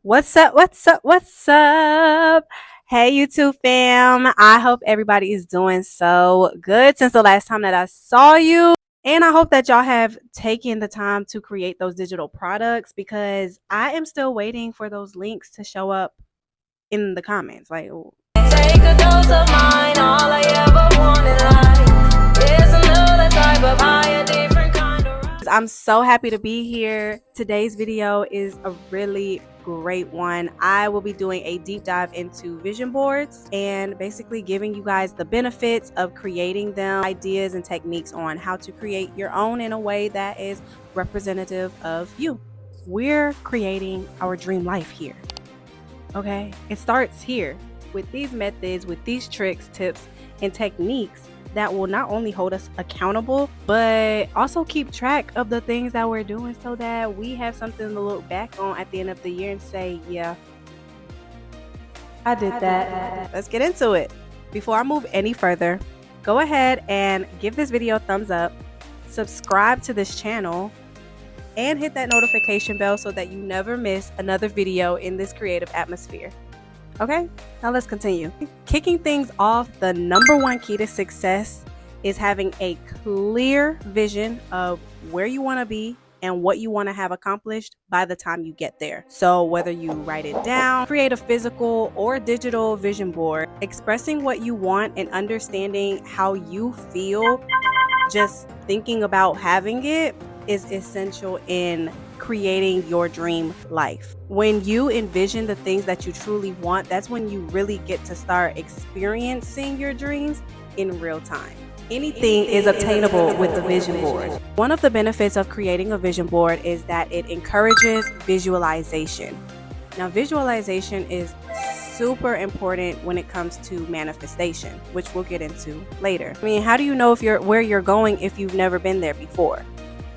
What's up? What's up? What's up? Hey, YouTube fam. I hope everybody is doing so good since the last time that I saw you. And I hope that y'all have taken the time to create those digital products because I am still waiting for those links to show up in the comments. Like, take a dose of mine, all I ever wanted life. There's another type of high, a different kind of rise. I'm so happy to be here. Today's video is a really great one. I will be doing a deep dive into vision boards and basically giving you guys the benefits of creating them, ideas and techniques on how to create your own in a way that is representative of you. We're creating our dream life here. Okay, it starts here with these methods, with these tricks, tips, and techniques that will not only hold us accountable, but also keep track of the things that we're doing so that we have something to look back on at the end of the year and say, yeah, I did that. Let's get into it. Before I move any further, go ahead and give this video a thumbs up, subscribe to this channel, and hit that notification bell so that you never miss another video in this creative atmosphere. Okay, now let's continue. Kicking things off, the number one key to success is having a clear vision of where you want to be and what you want to have accomplished by the time you get there. So whether you write it down, create a physical or digital vision board, expressing what you want and understanding how you feel, just thinking about having it is essential in creating your dream life. When you envision the things that you truly want, that's when you really get to start experiencing your dreams in real time. Anything is obtainable with the vision board. One of the benefits of creating a vision board is that it encourages visualization. Now, visualization is super important when it comes to manifestation, which we'll get into later. I mean, how do you know where you're going if you've never been there before?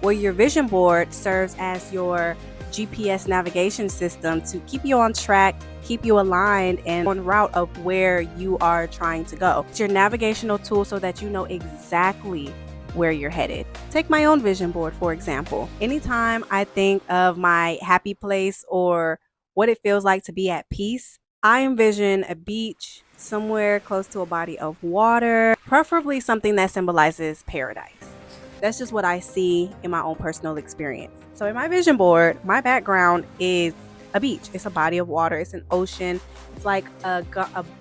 Well, your vision board serves as your GPS navigation system to keep you on track, keep you aligned and on route of where you are trying to go. It's your navigational tool so that you know exactly where you're headed. Take my own vision board, for example. Anytime I think of my happy place or what it feels like to be at peace, I envision a beach somewhere close to a body of water, preferably something that symbolizes paradise. That's just what I see in my own personal experience. So in my vision board, my background is a beach. It's a body of water. It's an ocean. It's like a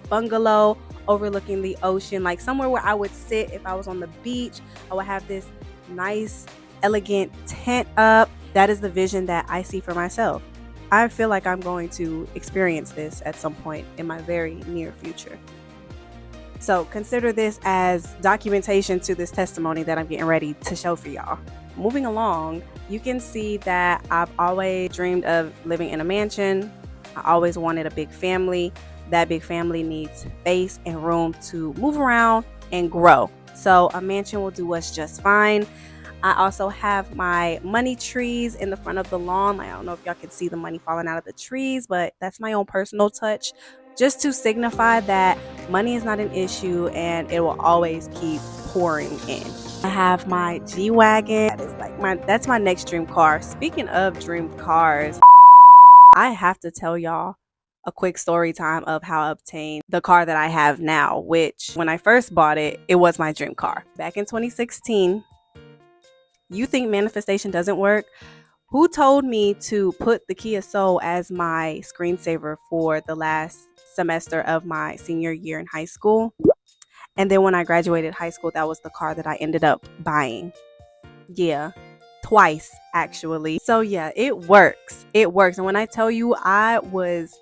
bungalow overlooking the ocean, like somewhere where I would sit if I was on the beach. I would have this nice, elegant tent up. That is the vision that I see for myself. I feel like I'm going to experience this at some point in my very near future. So consider this as documentation to this testimony that I'm getting ready to show for y'all. Moving along, you can see that I've always dreamed of living in a mansion. I always wanted a big family. That big family needs space and room to move around and grow. So a mansion will do us just fine. I also have my money trees in the front of the lawn. I don't know if y'all can see the money falling out of the trees, but that's my own personal touch, just to signify that money is not an issue and it will always keep pouring in. I have my G-Wagon. That's my next dream car. Speaking of dream cars, I have to tell y'all a quick story time of how I obtained the car that I have now, which when I first bought it, it was my dream car. Back in 2016, you think manifestation doesn't work? Who told me to put the Kia Soul as my screensaver for the last semester of my senior year in high school? And then when I graduated high school, that was the car that I ended up buying. Yeah, twice actually. So yeah, it works. It works. And when I tell you I was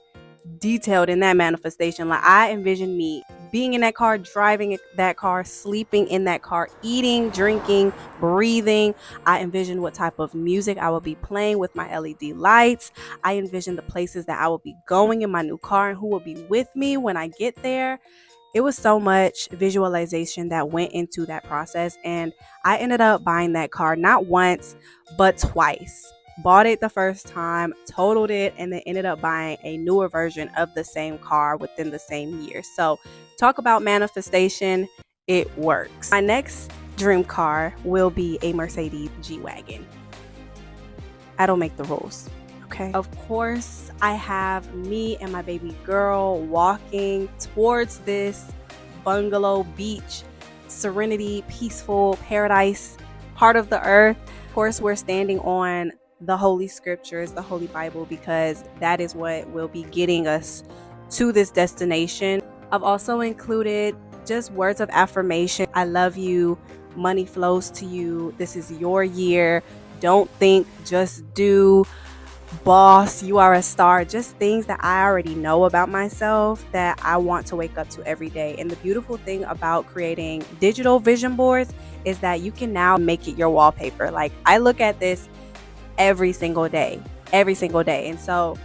detailed in that manifestation, like I envisioned me being in that car, driving that car, sleeping in that car, eating, drinking, breathing. I envisioned what type of music I would be playing with my LED lights. I envisioned the places that I would be going in my new car and who will be with me when I get there. It was so much visualization that went into that process, and I ended up buying that car not once but twice. Bought it the first time, totaled it, and then ended up buying a newer version of the same car within the same year. So talk about manifestation, it works. My next dream car will be a Mercedes G-Wagon. I don't make the rules. okay? Of course, I have me and my baby girl walking towards this bungalow beach, serenity, peaceful paradise, part of the earth. Of course, we're standing on the Holy Scriptures, the Holy Bible, because that is what will be getting us to this destination. I've also included just words of affirmation. I love you. Money flows to you. This is your year. Don't think, just do. Boss, you are a star. Just things that I already know about myself that I want to wake up to every day. And the beautiful thing about creating digital vision boards is that you can now make it your wallpaper. Like, I look at this every single day. And so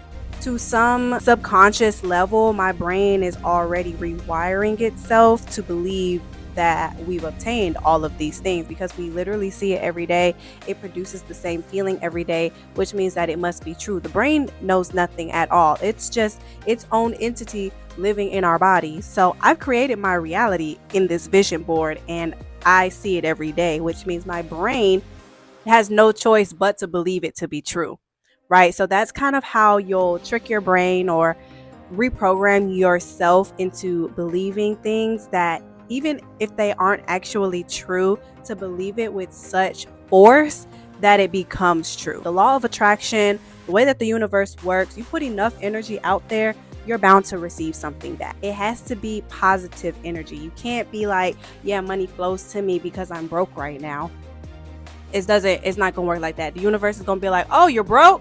to some subconscious level, my brain is already rewiring itself to believe that we've obtained all of these things because we literally see it every day. It produces the same feeling every day, which means that it must be true. The brain knows nothing at all. It's just its own entity living in our bodies. So I've created my reality in this vision board and I see it every day, which means my brain has no choice but to believe it to be true, right? So that's kind of how you'll trick your brain or reprogram yourself into believing things that even if they aren't actually true, to believe it with such force that it becomes true. The law of attraction, the way that the universe works, you put enough energy out there, you're bound to receive something back. It has to be positive energy. You can't be like, yeah, money flows to me because I'm broke right now. It's not gonna work like that. The universe is gonna be like, oh, you're broke?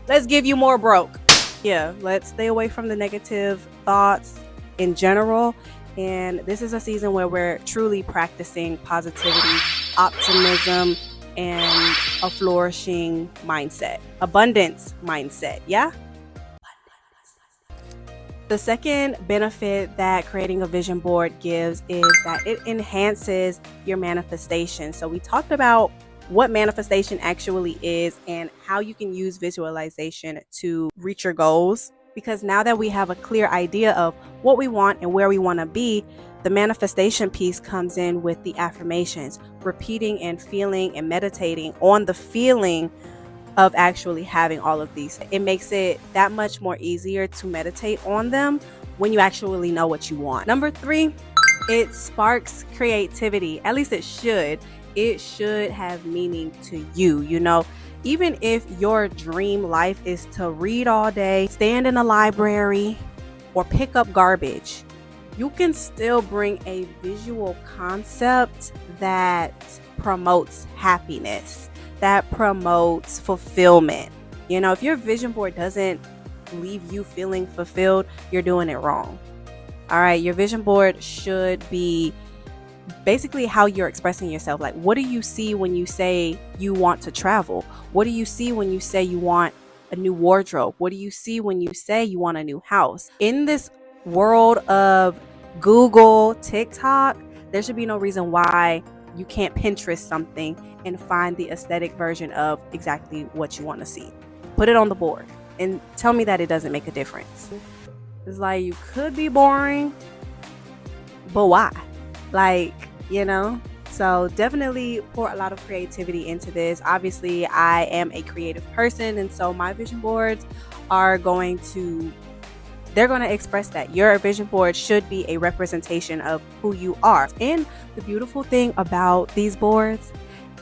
Let's give you more broke. Yeah, let's stay away from the negative thoughts in general. And this is a season where we're truly practicing positivity, optimism, and a flourishing mindset, abundance mindset. Yeah. The second benefit that creating a vision board gives is that it enhances your manifestation. So we talked about what manifestation actually is and how you can use visualization to reach your goals. Because now that we have a clear idea of what we want and where we want to be, the manifestation piece comes in with the affirmations, repeating and feeling and meditating on the feeling of actually having all of these. It makes it that much more easier to meditate on them when you actually know what you want. Number 3, it sparks creativity. At least it should. It should have meaning to you, you know. Even if your dream life is to read all day, stand in a library, or pick up garbage, you can still bring a visual concept that promotes happiness, that promotes fulfillment. You know, if your vision board doesn't leave you feeling fulfilled, you're doing it wrong. All right, your vision board should be basically how you're expressing yourself. Like, what do you see when you say you want to travel? What do you see when you say you want a new wardrobe? What do you see when you say you want a new house? In this world of Google, TikTok, there should be no reason why you can't Pinterest something and find the aesthetic version of exactly what you want to see. Put it on the board and tell me that it doesn't make a difference. It's like, you could be boring, but why? Like, you know, so definitely pour a lot of creativity into this. Obviously, I am a creative person, and so my vision boards are going to express that. Your vision board should be a representation of who you are. And the beautiful thing about these boards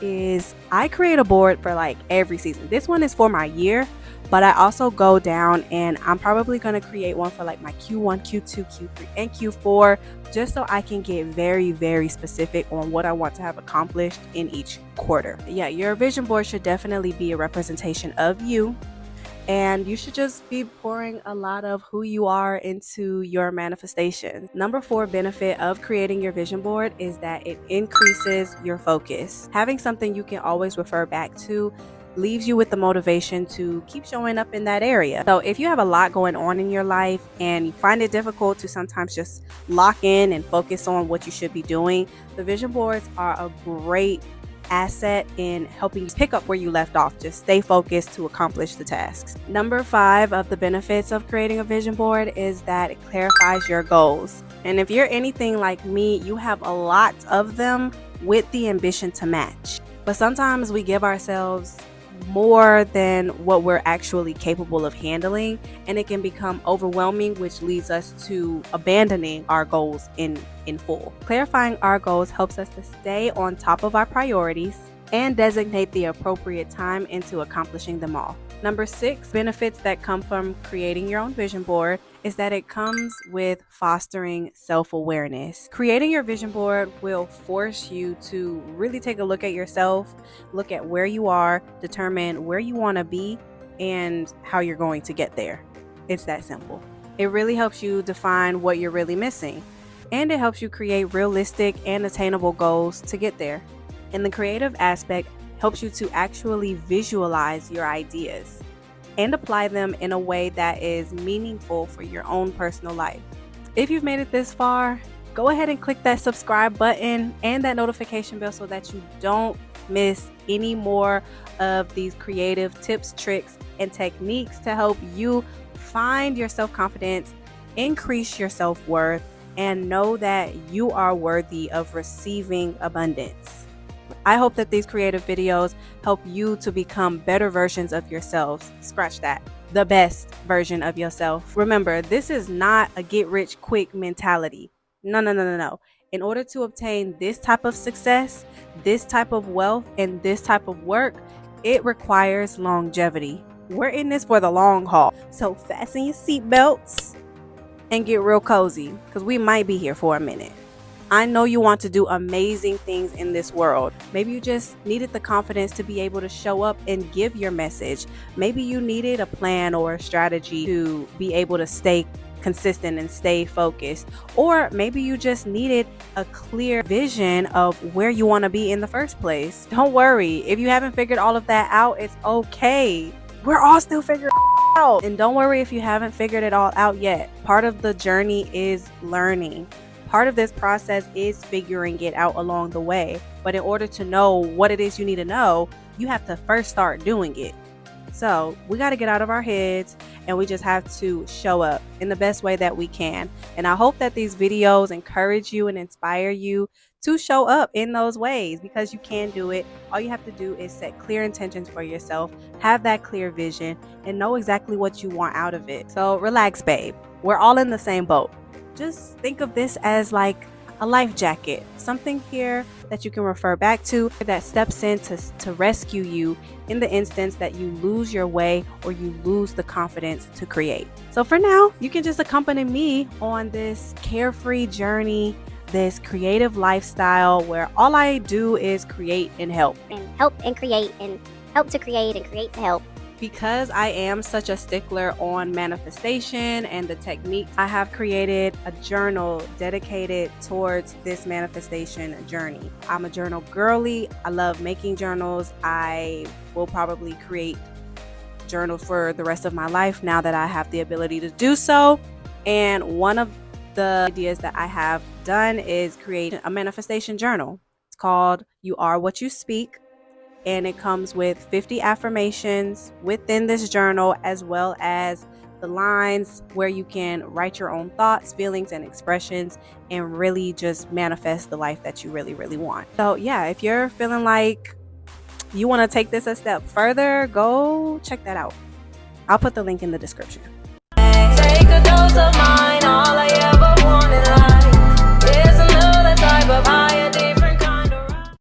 is I create a board for like every season. This one is for my year, but I also go down and I'm probably going to create one for like my Q1, Q2, Q3, and Q4, just so I can get very, very specific on what I want to have accomplished in each quarter. Yeah, your vision board should definitely be a representation of you. And you should just be pouring a lot of who you are into your manifestation. Number 4 benefit of creating your vision board is that it increases your focus. Having something you can always refer back to leaves you with the motivation to keep showing up in that area. So if you have a lot going on in your life and you find it difficult to sometimes just lock in and focus on what you should be doing, the vision boards are a great asset in helping you pick up where you left off. Just stay focused to accomplish the tasks. Number 5 of the benefits of creating a vision board is that it clarifies your goals. And if you're anything like me, you have a lot of them with the ambition to match. But sometimes we give ourselves more than what we're actually capable of handling, and it can become overwhelming, which leads us to abandoning our goals in full. Clarifying our goals helps us to stay on top of our priorities and designate the appropriate time into accomplishing them all. Number 6, benefits that come from creating your own vision board is that it comes with fostering self-awareness. Creating your vision board will force you to really take a look at yourself, look at where you are, determine where you want to be, and how you're going to get there. It's that simple. It really helps you define what you're really missing, and it helps you create realistic and attainable goals to get there. And the creative aspect helps you to actually visualize your ideas and apply them in a way that is meaningful for your own personal life. If you've made it this far, go ahead and click that subscribe button and that notification bell so that you don't miss any more of these creative tips, tricks, and techniques to help you find your self-confidence, increase your self-worth, and know that you are worthy of receiving abundance. I hope that these creative videos help you to become better versions of yourselves. Scratch that. The best version of yourself. Remember, this is not a get rich quick mentality. No. In order to obtain this type of success, this type of wealth, and this type of work, it requires longevity. We're in this for the long haul. So fasten your seatbelts and get real cozy, because we might be here for a minute. I know you want to do amazing things in this world. Maybe you just needed the confidence to be able to show up and give your message. Maybe you needed a plan or a strategy to be able to stay consistent and stay focused. Or maybe you just needed a clear vision of where you want to be in the first place. Don't worry. If you haven't figured all of that out, it's okay. We're all still figuring it out. And don't worry if you haven't figured it all out yet. Part of the journey is learning. Part of this process is figuring it out along the way. But in order to know what it is you need to know, you have to first start doing it. So we got to get out of our heads, and we just have to show up in the best way that we can. And I hope that these videos encourage you and inspire you to show up in those ways, because you can do it. All you have to do is set clear intentions for yourself, have that clear vision, and know exactly what you want out of it. So relax, babe. We're all in the same boat. Just think of this as like a life jacket, something here that you can refer back to that steps in to rescue you in the instance that you lose your way or you lose the confidence to create. So for now, you can just accompany me on this carefree journey, this creative lifestyle where all I do is create and help. And help and create and help to create and create to help. Because I am such a stickler on manifestation and the technique, I have created a journal dedicated towards this manifestation journey. I'm a journal girly. I love making journals. I will probably create journals for the rest of my life now that I have the ability to do so. And one of the ideas that I have done is create a manifestation journal. It's called You Are What You Speak. And it comes with 50 affirmations within this journal, as well as the lines where you can write your own thoughts, feelings, and expressions, and really just manifest the life that you really, really want. So yeah, if you're feeling like you want to take this a step further, go check that out. I'll put the link in the description. Take a dose of mine, all I ever want in life is another type of higher, different kind of ride.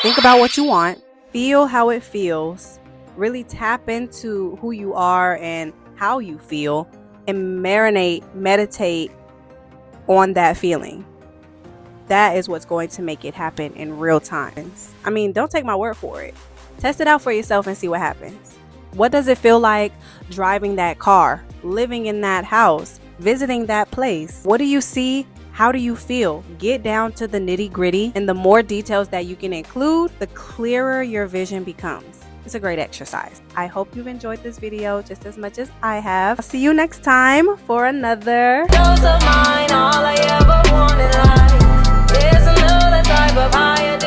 Think about what you want, feel how it feels, really tap into who you are and how you feel, and meditate on that feeling. That is what's going to make it happen in real time. I mean, don't take my word for it. Test it out for yourself and see what happens. What does it feel like driving that car, living in that house, visiting that place? What do you see? How do you feel? Get down to the nitty-gritty, and the more details that you can include, the clearer your vision becomes. It's a great exercise. I hope you've enjoyed this video just as much as I have. I'll see you next time for another Dose of mine, all I ever want in life is another type of higher.